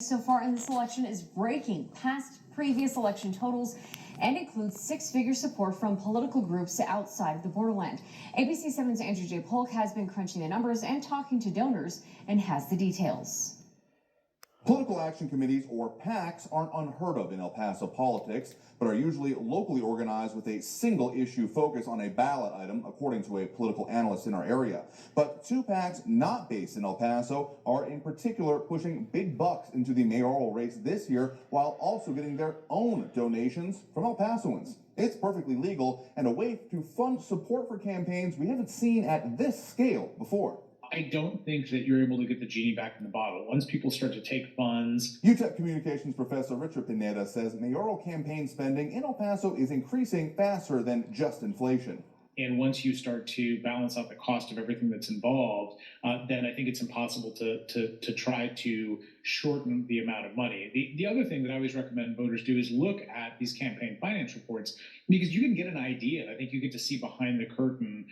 So far in this election is breaking past previous election totals and includes six-figure support from political groups outside of the borderland. ABC 7's Andrew J. Polk has been crunching the numbers and talking to donors and has the details. Political action committees, or PACs, aren't unheard of in El Paso politics, but are usually locally organized with a single issue focus on a ballot item, according to a political analyst in our area. But two PACs not based in El Paso are in particular pushing big bucks into the mayoral race this year, while also getting their own donations from El Pasoans. It's perfectly legal and a way to fund support for campaigns we haven't seen at this scale before. I don't think that you're able to get the genie back in the bottle. Once people start to take funds. UTEP communications professor Richard Pineda says mayoral campaign spending in El Paso is increasing faster than just inflation. And once you start to balance out the cost of everything that's involved, then I think it's impossible to try to shorten the amount of money. The other thing that I always recommend voters do is look at these campaign finance reports, because you can get an idea. I think you get to see behind the curtain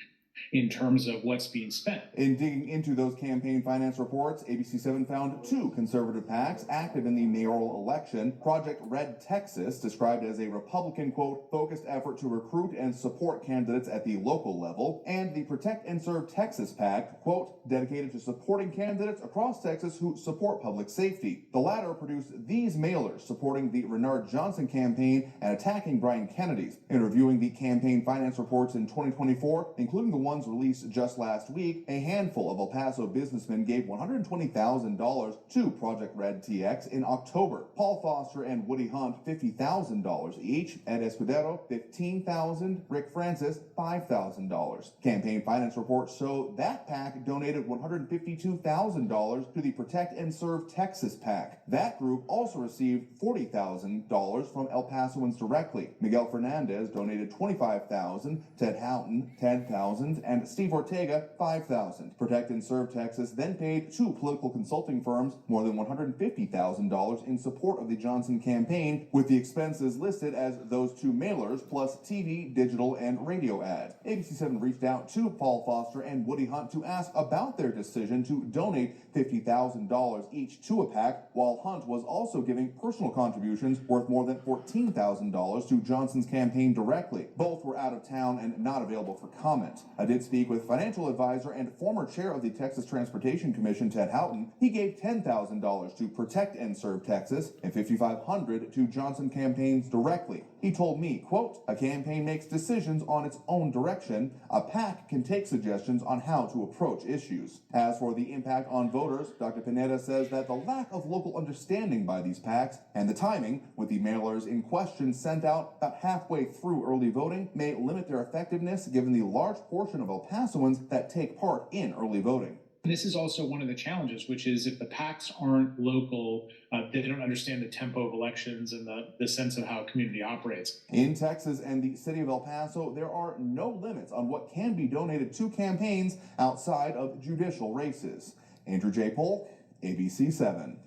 in terms of what's being spent. In digging into those campaign finance reports, ABC 7 found two conservative PACs active in the mayoral election. Project Red Texas, described as a Republican, quote, focused effort to recruit and support candidates at the local level, and the Protect and Serve Texas PAC, quote, dedicated to supporting candidates across Texas who support public safety. The latter produced these mailers supporting the Renard Johnson campaign and attacking Brian Kennedy's. In reviewing the campaign finance reports in 2024, including the ones released just last week, a handful of El Paso businessmen gave $120,000 to Project Red TX in October. Paul Foster and Woody Hunt, $50,000 each. Ed Escudero, $15,000. Rick Francis, $5,000. Campaign finance reports show that PAC donated $152,000 to the Protect and Serve Texas PAC. That group also received $40,000 from El Pasoans directly. Miguel Fernandez donated $25,000, Ted Houghton $10,000, and Steve Ortega $5,000. Protect and Serve Texas then paid two political consulting firms more than $150,000 in support of the Johnson campaign, with the expenses listed as those two mailers plus TV, digital, and radio ads. ABC 7 reached out to Paul Foster and Woody Hunt to ask about their decision to donate $50,000 each to a PAC, while Hunt was also giving personal contributions worth more than $14,000 to Johnson's campaign directly. Both were out of town and not available for comment. I did speak with financial advisor and former chair of the Texas Transportation Commission, Ted Houghton. He gave $10,000 to Protect and Serve Texas and $5,500 to Johnson campaigns directly. He told me, quote, a campaign makes decisions on its own direction. A PAC can take suggestions on how to approach issues. As for the impact on voters, Dr. Pineda says that the lack of local understanding by these PACs and the timing, with the mailers in question sent out about halfway through early voting, may limit their effectiveness given the large portion of El Pasoans that take part in early voting. This is also one of the challenges, which is if the PACs aren't local, they don't understand the tempo of elections and the sense of how a community operates. In Texas and the city of El Paso, there are no limits on what can be donated to campaigns outside of judicial races. Andrew J. Polk, ABC 7.